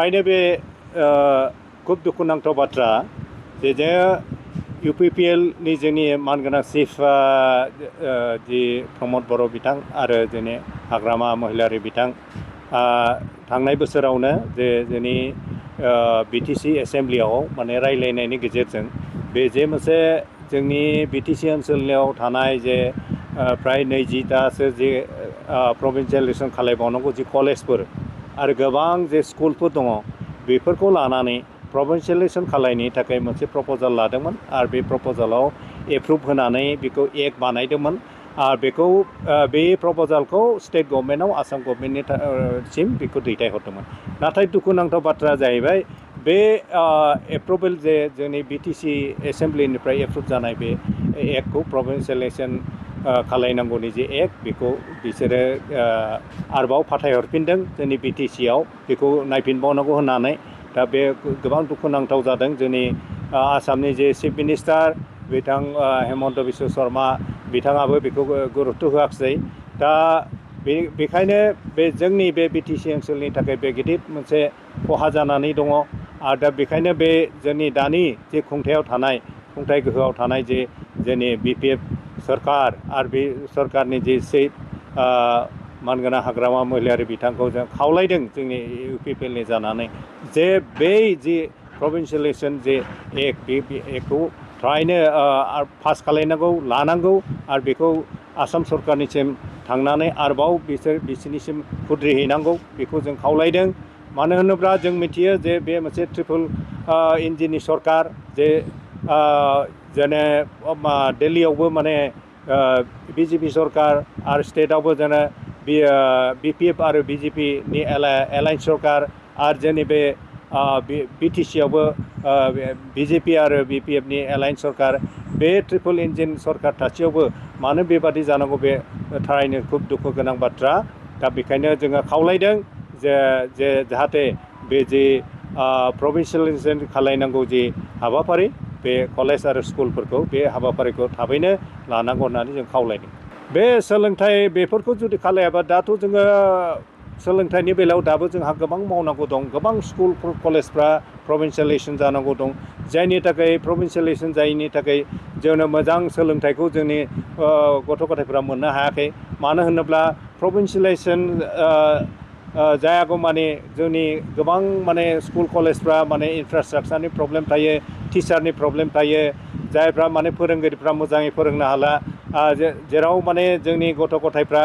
थारैनो बे खुब दुखुनांथाव बाथ्रा जे UPPLनि जोंनि मानगोनां चिफ जि प्रमद बर' बिथां आरो जोंनि हाग्रामा महिलारि बिथां थांनाय बोसोरावनो जे जोंनि BTC एसेम्ब्लियाव माने रायलायनायनि गेजेरजों बे जे मोनसे जोंनि BTC ओनसोलाव थानाय जे प्राय 20टासो जे प्रभिन्सियेलाइजेसन खालामबावनांगौ जि कलेजफोर आरो गोबां जे स्कुलफोर दङ बेफोरखौ लानानै प्रभिन्सियेलाइजेसन खालामनायनि थाखाय मोनसे प्रप'जाल लादोंमोन आरो बे प्रप'जालाव एप्रुभ होनानै बेखौ एक्ट बानायदोंमोन आरो बेखौ बे प्रप'जालखौ स्टेट गभर्नमेन्टआव आसाम गभर्नमेन्टनि सिम बेखौ दैथायहरदोंमोन। नाथाय दुखुनांथाव बाथ्राया जाहैबाय बे एप्रुभेल जे जोंनि BTC एसेम्ब्लिनिफ्राय एप्रुभ जानाय बे एक्टखौ प्रभिन्सियेलाइजेसन खालायनांगौनि जे एक्ट बेखौ बिसोरो आरोबाव फाथायहरफिनदों जोंनि BTCआव बेखौ नायफिनबावनांगौ होननानै। दा बे गोबां दुखुनांथाव जादों जोंनि आसामनि जे चिफ मिनिस्टार बिथां हेमन्त बिश्व शर्मा बिथाङाबो बेखौ गुरुत्व होआखिसै। दा बेखायनो बे जोंनि बे BTC ओनसोलनि थाखाय बे गिदिर मोनसे खहा जानानै दङ आरो दा बेखायनो बे जोंनि दानि जे खुंथाय गोहोआव थानाय जे जोंनि BPF सरकार आरो बे सरकारनि जे मानगोनां हाग्रामा महिलारि बिथांखौ जों खावलायदों जोंनि UPPLनि जानानै जे बै जि प्रभिन्सियेलाइजेसन जे एक्ट बे एक्टखौ फ्रायनो पास खालायनांगौ लानांगौ आरो बेखौ आसाम सरकारनिसिम थांनानै आरोबाव बिसोरनिसिम खुद्रिहैनांगौ बेखौ जों खावलायदों। मानो होनोब्ला जों मिथियो जे बे मोनसे ट्रिपल इन्जिननि सरकार जे जेने दिल्लीयावबो माने BJP सरकार आरो स्टेटआवबो जेने BPF आरो BJPनि एलायन्स सरकार आरो जोंनि बे BTCआवबो BJP आरो BPFनि एलायन्स सरकार बे ट्रिपल इन्जिन सरकार थासेयावबो मानो बेबादि जानांगौ बे थारैनो खुब दुखु गोनां बाथ्रा। दा बेखायनो जोङो खावलायदों जे जाहाथे बे जि प्रभिन्सियेलाइजेसन खालायनांगौ जि हाबाफारि बे कलेज आरो स्कुलफोरखौ बे हाबाफारिखौ थाबैनो लानांगौ होननानै जों खावलायदों। बे सोलोंथाइ बेफोरखौ जुदि खालायाबा दाथ' जोङो सोलोंथाइनि बेलायाव दाबो जोंहा गोबां मावनांगौ दं। गोबां स्कुल कलेजफ्रा प्रभिन्सियेलाइजेसन जानांगौ दं जायनि थाखाय प्रभिन्सियेलाइजेसन जायैनि थाखाय जोंनो मोजां सोलोंथाइखौ जोंनि गथ' गथायफ्रा मोननो हायाखै। मानो होनोब्ला प्रभिन्सियेलाइजेसन जायागौ माने जोंनि गोबां माने स्कुल कलेजफ्रा माने इनफ्रास्ट्राक्चारनि प्रब्लेम थायो, टिचारनि प्रब्लेम थायो, जायफ्रा माने फोरोंगिरिफ्रा मोजाङै फोरोंनो हाला जेराव माने जोंनि गथ' गथायफ्रा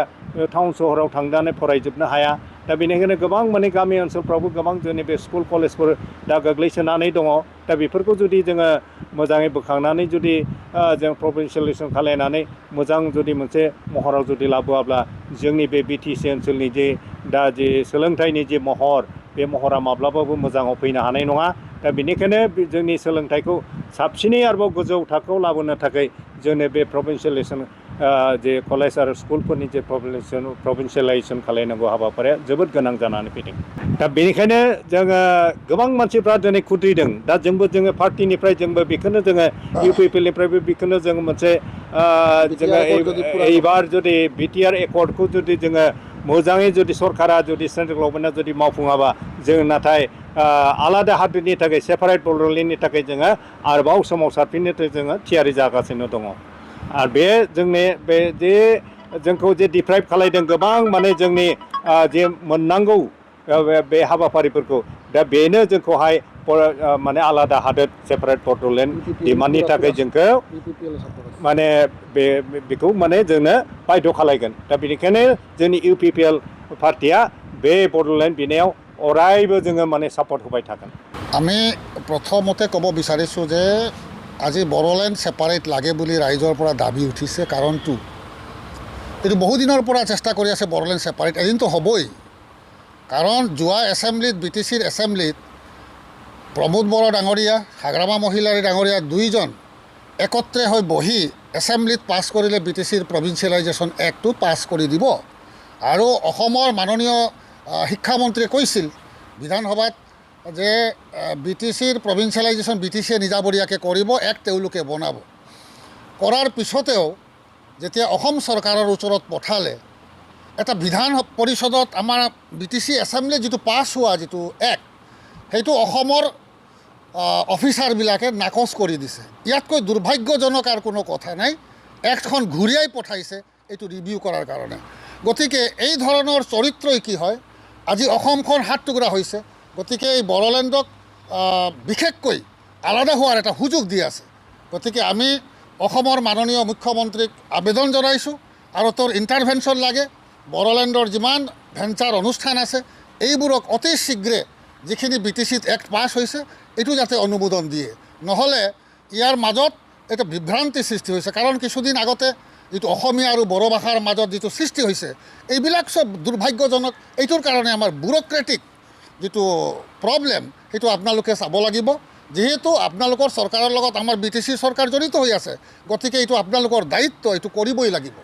टाउन सहराव थांनानै फरायजोबनो हाया। दा बेनिखायनो गोबां माने गामि ओनसोलफ्रावबो गोबां जोंनि बे स्कुल कलेजफोर दा गोग्लैसोनानै दङ। दा बेफोरखौ जुदि जोङो मोजाङै बोखांनानै जुदि जों प्रभिन्सियेलाइजेसन खालायनानै मोजां जुदि मोनसे महराव जुदि लाबोआब्ला जोंनि बे BTC ओनसोलनि दा जि सोलोंथाइनि जि महर बे महरा माब्लाबाबो मोजाङाव फैनो हानाय नङा। दा बेनिखायनो जोंनि सोलोंथाइखौ साबसिनै आरोबाव गोजौ थाखोआव लाबोनो थाखाय जोंनो बे प्रभिन्सियेलाइजेसन जे कलेज आरो स्कुलफोरनि जे प्रभिन्सियेलाइजेसन खालायनांगौ हाबाफारिया जोबोद गोनां जानानै फैदों। दा बेनिखायनो जोङो गोबां मानसिफ्रा दिनै खुद्रिदों। दा जोङो पार्टिनिफ्राय जोंबो बेखौनो जोङो UPPLनिफ्रायबो बेखौनो जोङो मोनसे जोङो एबार जुदि BTR एकर्डखौ जुदि जोङो मोजाङै जुदि सरकारा जुदि सेन्ट्रेल गभर्नमेन्टआ जुदि मावफुङाबा जों नाथाय आलादा हादोरनि थाखाय सेपारेट बड'लेण्डनि थाखाय जोङो आरोबाव सोमावसारफिननो जोङो थियारि जागासिनो दङ। आरो बे जोंनि बे जे जोंखौ जे डिप्राइभ खालायदों गोबां माने जोंनि जे मोननांगौ बे हाबाफारिफोरखौ दा बेनो जोंखौहाय माने आलादा हादोर सेपारेट बड'लेण्ड डिमान्डनि थाखाय जोंखौ माने बेखौ माने जोंनो बाध्य खालायगोन। दा बेनिखायनो जोंनि UPPL पार्टिया बे बड'लेण्ड बिनायाव अरायबो जोङो माने सापर्ट होबाय थागोन। আমি প্ৰথমতে ক'ব বিচাৰিছোঁ যে আজি বড়োলেণ্ড ছেপাৰেট লাগে বুলি ৰাইজৰ পৰা দাবী উঠিছে। কাৰণটো এইটো বহুদিনৰ পৰা চেষ্টা কৰি আছে বড়োলেণ্ড ছেপাৰেট এদিনতো হ'বই। কাৰণ যোৱা এছেম্বলিত BTCৰ এছেম্বলিত প্ৰমোদ বড়ো ডাঙৰীয়া হাগ্ৰামা মহিলাৰী ডাঙৰীয়া দুইজন একত্ৰে হৈ বহি এছেম্বলিত পাছ কৰিলে BTCৰ প্ৰভিন্সিয়েলাইজেশ্যন এক্টটো পাছ কৰি দিব। আৰু অসমৰ মাননীয় শিক্ষামন্ত্ৰীয়ে কৈছিল বিধানসভাত যে BTCৰ প্ৰভিন্সিয়েলাইজেশ্যন BTCয়ে নিজাবৰীয়াকৈ কৰিব, এক তেওঁলোকে বনাব। কৰাৰ পিছতেও যেতিয়া অসম চৰকাৰৰ ওচৰত পঠালে এটা বিধান পৰিষদত আমাৰ BTC এছেম্বলিত যিটো পাছ হোৱা যিটো এক্ট সেইটো অসমৰ অফিচাৰবিলাকে নাকচ কৰি দিছে। ইয়াতকৈ দুৰ্ভাগ্যজনক আৰু কোনো কথা নাই। এক্টখন ঘূৰিয়াই পঠাইছে এইটো ৰিভিউ কৰাৰ কাৰণে। গতিকে এই ধৰণৰ চৰিত্ৰই কি হয়, আজি অসমখন হাত টুকুৰা হৈছে। গতিকে এই বড়োলেণ্ডক বিশেষকৈ আলাদা হোৱাৰ এটা সুযোগ দি আছে। গতিকে আমি অসমৰ মাননীয় মুখ্যমন্ত্ৰীক আবেদন জনাইছোঁ আৰু তেওঁৰ ইণ্টাৰভেনশ্যন লাগে। বড়োলেণ্ডৰ যিমান ভেঞ্চাৰ অনুষ্ঠান আছে এইবোৰক অতি শীঘ্ৰে যিখিনি BTCত এক্ট পাছ হৈছে এইটো যাতে অনুমোদন দিয়ে, নহ'লে ইয়াৰ মাজত এটা বিভ্ৰান্তি সৃষ্টি হৈছে। কাৰণ কিছুদিন আগতে যিটো অসমীয়া আৰু বড়ো ভাষাৰ মাজত যিটো সৃষ্টি হৈছে এইবিলাক চব দুৰ্ভাগ্যজনক। এইটোৰ কাৰণে আমাৰ ব্যুৰ'ক্ৰেটিক যিটো প্ৰব্লেম সেইটো আপোনালোকে চাব লাগিব। যিহেতু আপোনালোকৰ চৰকাৰৰ লগত আমাৰ BTC চৰকাৰ জড়িত হৈ আছে, গতিকে এইটো আপোনালোকৰ দায়িত্ব, এইটো কৰিবই লাগিব।